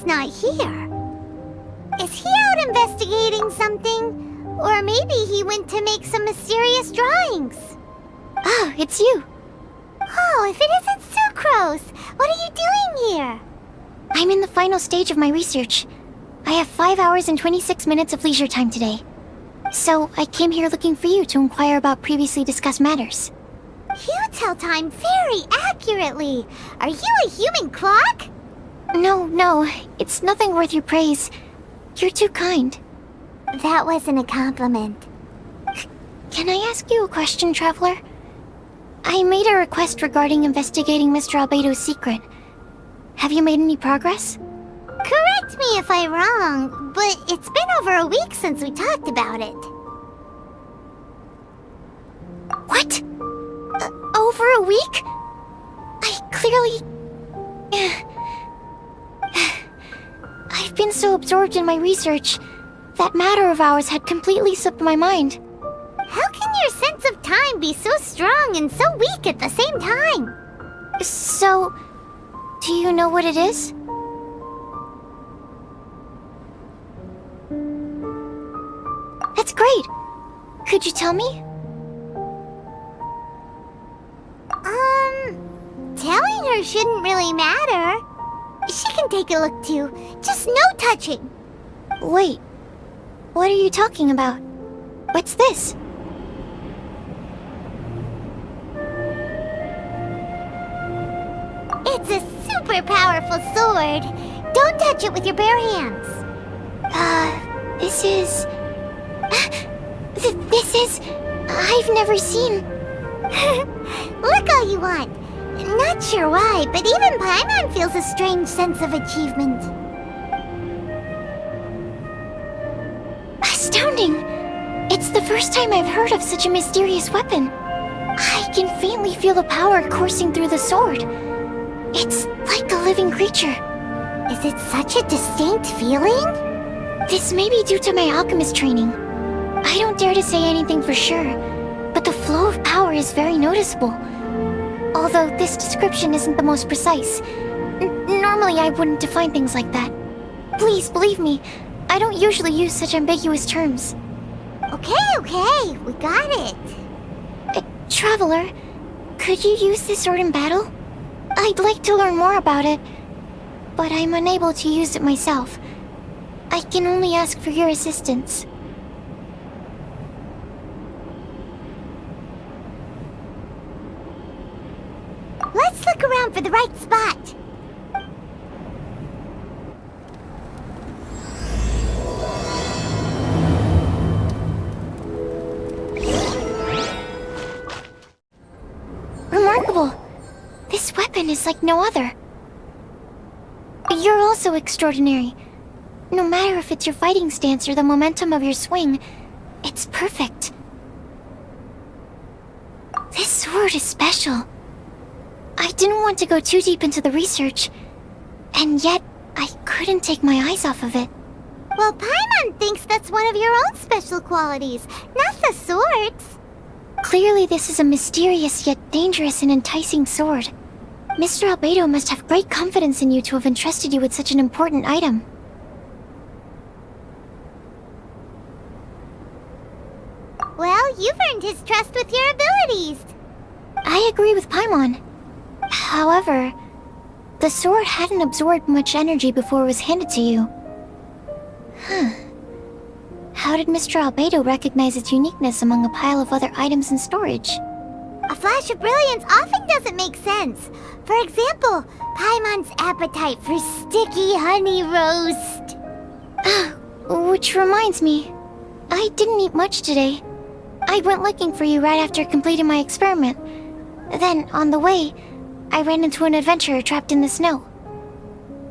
is not here. Is he out investigating something? Or maybe he went to make some mysterious drawings. Ah, it's you. Oh, if it isn't Sucrose! What are you doing here? I'm in the final stage of my research. I have 5 hours and 26 minutes of leisure time today. So, I came here looking for you to inquire about previously discussed matters. You tell time very accurately. Are you a human clock? No, it's nothing worth your praise. You're too kind. That wasn't a compliment. Can I ask you a question, Traveler? I made a request regarding investigating Mr. Albedo's secret. Have you made any progress? Correct me if I'm wrong, but it's been over a week since we talked about it. What? Over a week? I clearly... I've been so absorbed in my research, that matter of ours had completely slipped my mind. How can your sense of time be so strong and so weak at the same time? So, do you know what it is? That's great. Could you tell me? Telling her shouldn't really matter. She can take a look too, just no touching. Wait, what are you talking about? What's this? It's a super powerful sword. Don't touch it with your bare hands. This is... This is... I've never seen... Look all you want. Not sure why, but even Paimon feels a strange sense of achievement. Astounding! It's the first time I've heard of such a mysterious weapon. I can faintly feel the power coursing through the sword. It's like a living creature. Is it such a distinct feeling? This may be due to my alchemist training. I don't dare to say anything for sure, but the flow of power is very noticeable. Although this description isn't the most precise. Normally I wouldn't define things like that. Please believe me, I don't usually use such ambiguous terms. Okay, we got it. Traveler, could you use this sword in battle? I'd like to learn more about it, but I'm unable to use it myself. I can only ask for your assistance. Let's look around for the right spot. Remarkable! This weapon is like no other. You're also extraordinary. No matter if it's your fighting stance or the momentum of your swing, it's perfect. This sword is special. I didn't want to go too deep into the research, and yet I couldn't take my eyes off of it. Well, Paimon thinks that's one of your own special qualities, not the sword's. Clearly this is a mysterious yet dangerous and enticing sword. Mr. Albedo must have great confidence in you to have entrusted you with such an important item. Well, you've earned his trust with your abilities. I agree with Paimon. However, the sword hadn't absorbed much energy before it was handed to you. How did Mr. Albedo recognize its uniqueness among a pile of other items in storage? A flash of brilliance often doesn't make sense. For example, Paimon's appetite for sticky honey roast. Which reminds me, I didn't eat much today. I went looking for you right after completing my experiment. Then, on the way, I ran into an adventurer trapped in the snow.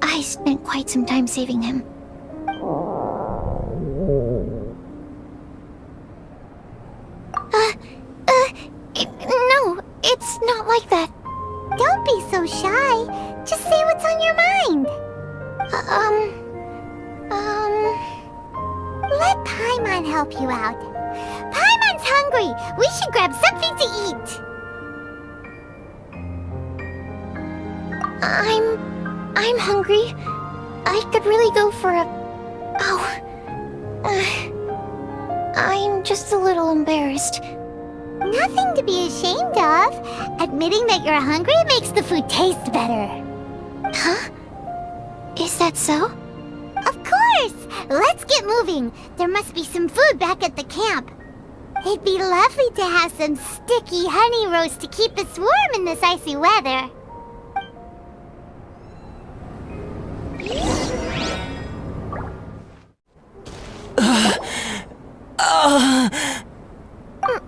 I spent quite some time saving him. No, it's not like that. Don't be so shy. Just say what's on your mind. Let Paimon help you out. Paimon's hungry. We should grab something to eat. I'm hungry. I could really go for a... Oh. I'm just a little embarrassed. Nothing to be ashamed of. Admitting that you're hungry makes the food taste better. Huh? Is that so? Of course! Let's get moving. There must be some food back at the camp. It'd be lovely to have some sticky honey roast to keep us warm in this icy weather.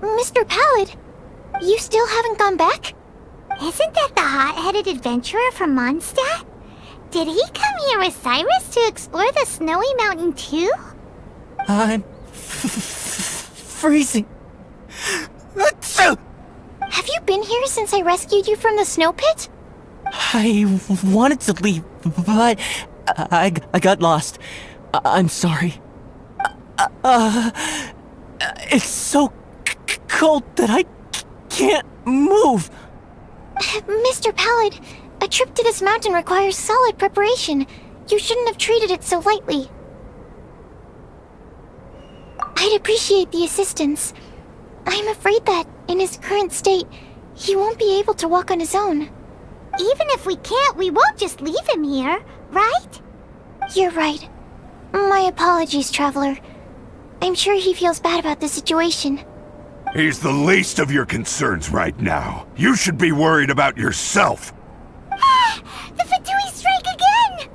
Mr. Pallet, you still haven't gone back? Isn't that the hot-headed adventurer from Mondstadt? Did he come here with Cyrus to explore the snowy mountain too? I'm freezing. Have you been here since I rescued you from the snow pit? I wanted to leave, but I got lost. I'm sorry. It's so cold that I can't move. Mr. Pallet, a trip to this mountain requires solid preparation. You shouldn't have treated it so lightly. I'd appreciate the assistance. I'm afraid that, in his current state, he won't be able to walk on his own. Even if we can't, we won't just leave him here, right? You're right. My apologies, Traveler. I'm sure he feels bad about the situation. He's the least of your concerns right now. You should be worried about yourself. The Fatui strike again!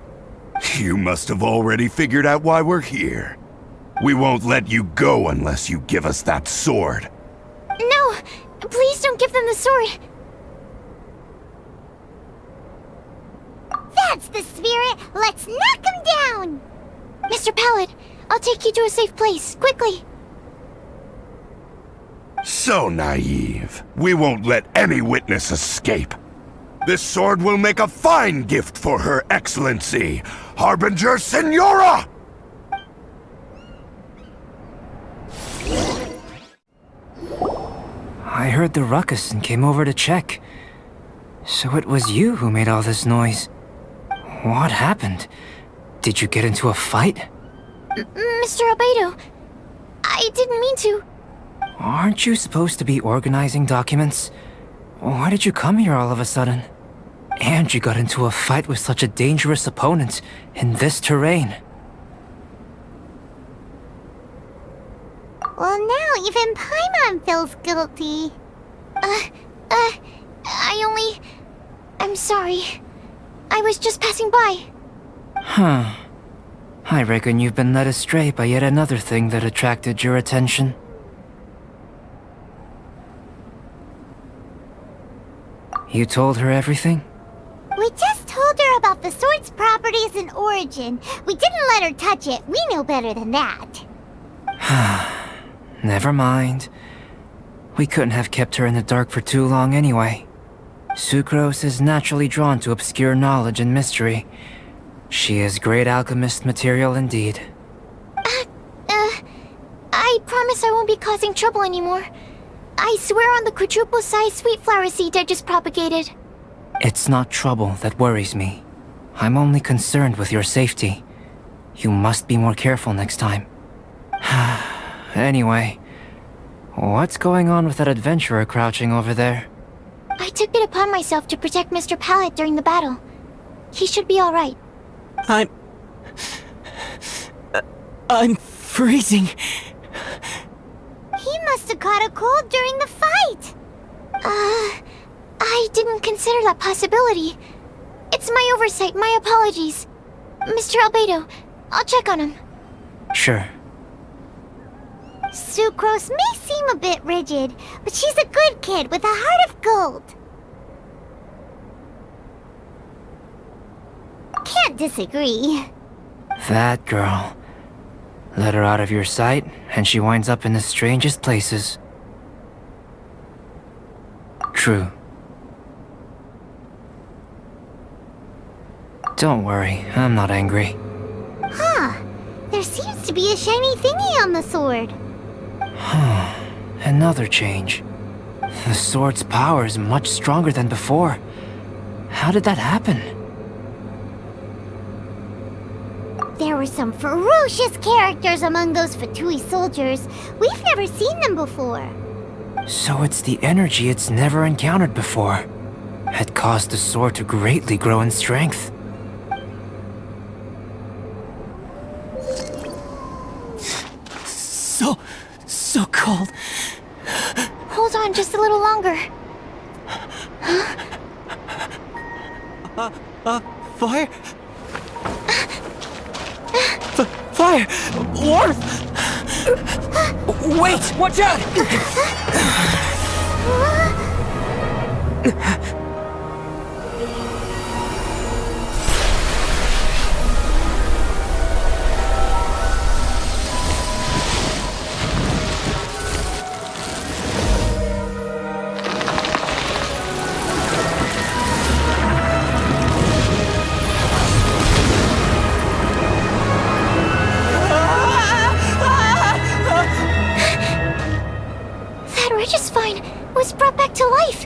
You must have already figured out why we're here. We won't let you go unless you give us that sword. No! Please don't give them the sword! That's the spirit! Let's knock him down! Mr. Pallet, I'll take you to a safe place, quickly! So naive. We won't let any witness escape. This sword will make a fine gift for Her Excellency, Harbinger Signora! I heard the ruckus and came over to check. So it was you who made all this noise. What happened? Did you get into a fight? Mr. Albedo, I didn't mean to. Aren't you supposed to be organizing documents? Why did you come here all of a sudden? And you got into a fight with such a dangerous opponent in this terrain. Well, now even Paimon feels guilty. I'm sorry. I was just passing by. Huh. I reckon you've been led astray by yet another thing that attracted your attention. You told her everything? We just told her about the sword's properties and origin. We didn't let her touch it. We know better than that. Never mind. We couldn't have kept her in the dark for too long anyway. Sucrose is naturally drawn to obscure knowledge and mystery. She is great alchemist material indeed. I promise I won't be causing trouble anymore. I swear on the quadruple-sized sweet flower seed I just propagated. It's not trouble that worries me. I'm only concerned with your safety. You must be more careful next time. Anyway, what's going on with that adventurer crouching over there? I took it upon myself to protect Mr. Pallet during the battle. He should be alright. I'm freezing. He must have caught a cold during the fight. I didn't consider that possibility. It's my oversight, my apologies. Mr. Albedo, I'll check on him. Sure. Sucrose may seem a bit rigid, but she's a good kid with a heart of gold. Can't disagree. That girl. Let her out of your sight, and she winds up in the strangest places. True. Don't worry, I'm not angry. Huh. There seems to be a shiny thingy on the sword. Another change. The sword's power is much stronger than before. How did that happen? some ferocious characters among those Fatui soldiers. We've never seen them before. So it's the energy it's never encountered before. Had caused the sword to greatly grow in strength. So cold. Hold on just a little longer. Fire? Fire! Warmth! Wait! Watch out! That Regis-Vine was brought back to life.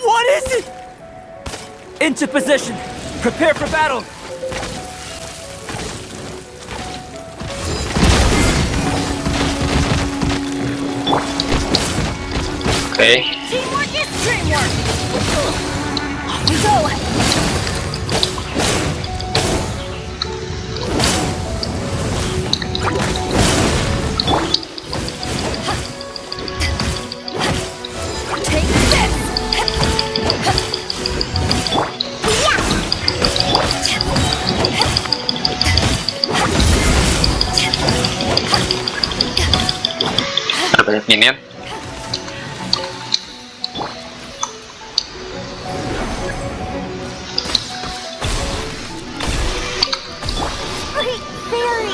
What is it? Into position! Prepare for battle! Okay. Teamwork is dreamwork! Off we go. Take this! Ada banyak minion. Great fairy!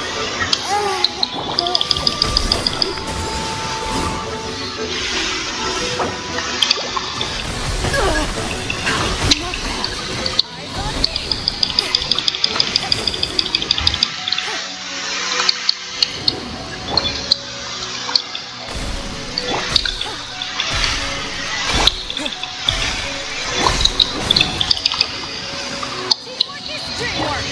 Teamwork is dreamwork!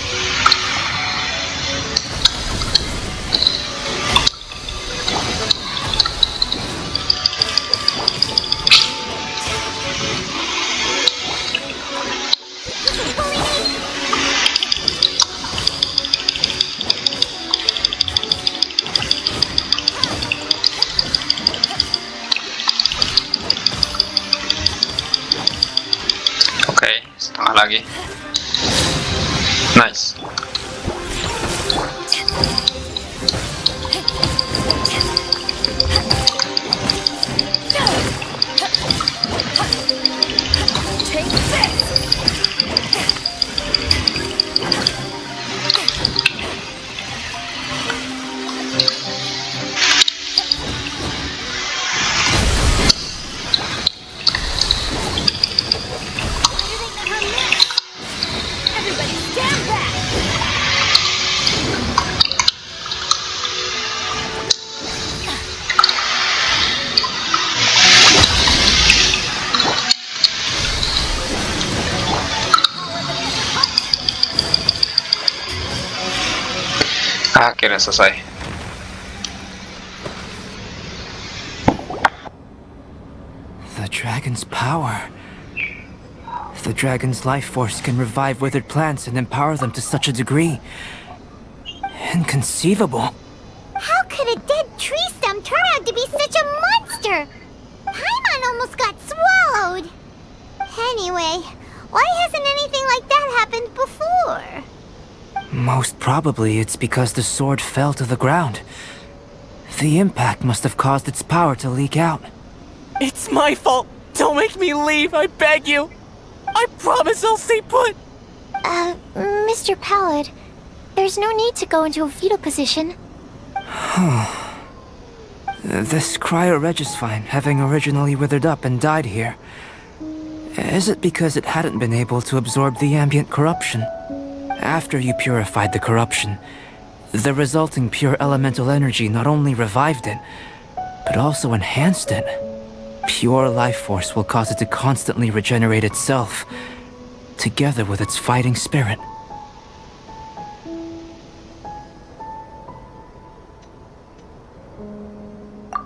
Oke, setengah lagi. Nice. Take this! Everybody stand back! Akhirnya selesai. The dragon's power. The dragon's life force can revive withered plants and empower them to such a degree. Inconceivable. How could a dead tree stem turn out to be such a monster? Paimon almost got swallowed. Anyway, why hasn't anything like that happened before? Most probably it's because the sword fell to the ground. The impact must have caused its power to leak out. It's my fault. Don't make me leave, I beg you. I promise I'll stay put. Mr. Pallet, there's no need to go into a fetal position. This cryoregisvine, having originally withered up and died here, is it because it hadn't been able to absorb the ambient corruption? After you purified the corruption, the resulting pure elemental energy not only revived it, but also enhanced it. Pure life force will cause it to constantly regenerate itself, together with its fighting spirit.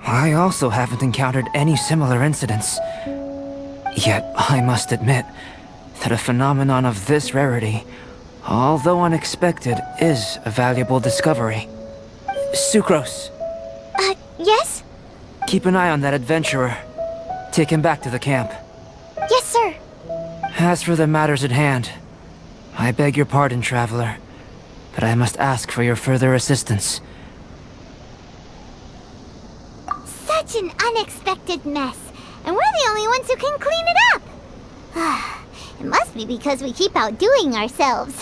I also haven't encountered any similar incidents. Yet, I must admit that a phenomenon of this rarity, although unexpected, is a valuable discovery. Sucrose, Yes? keep an eye on that adventurer. Take him back to the camp. Yes, sir. As for the matters at hand, I beg your pardon, traveler, but I must ask for your further assistance. Such an unexpected mess, and we're the only ones who can clean it up. It must be because we keep outdoing ourselves.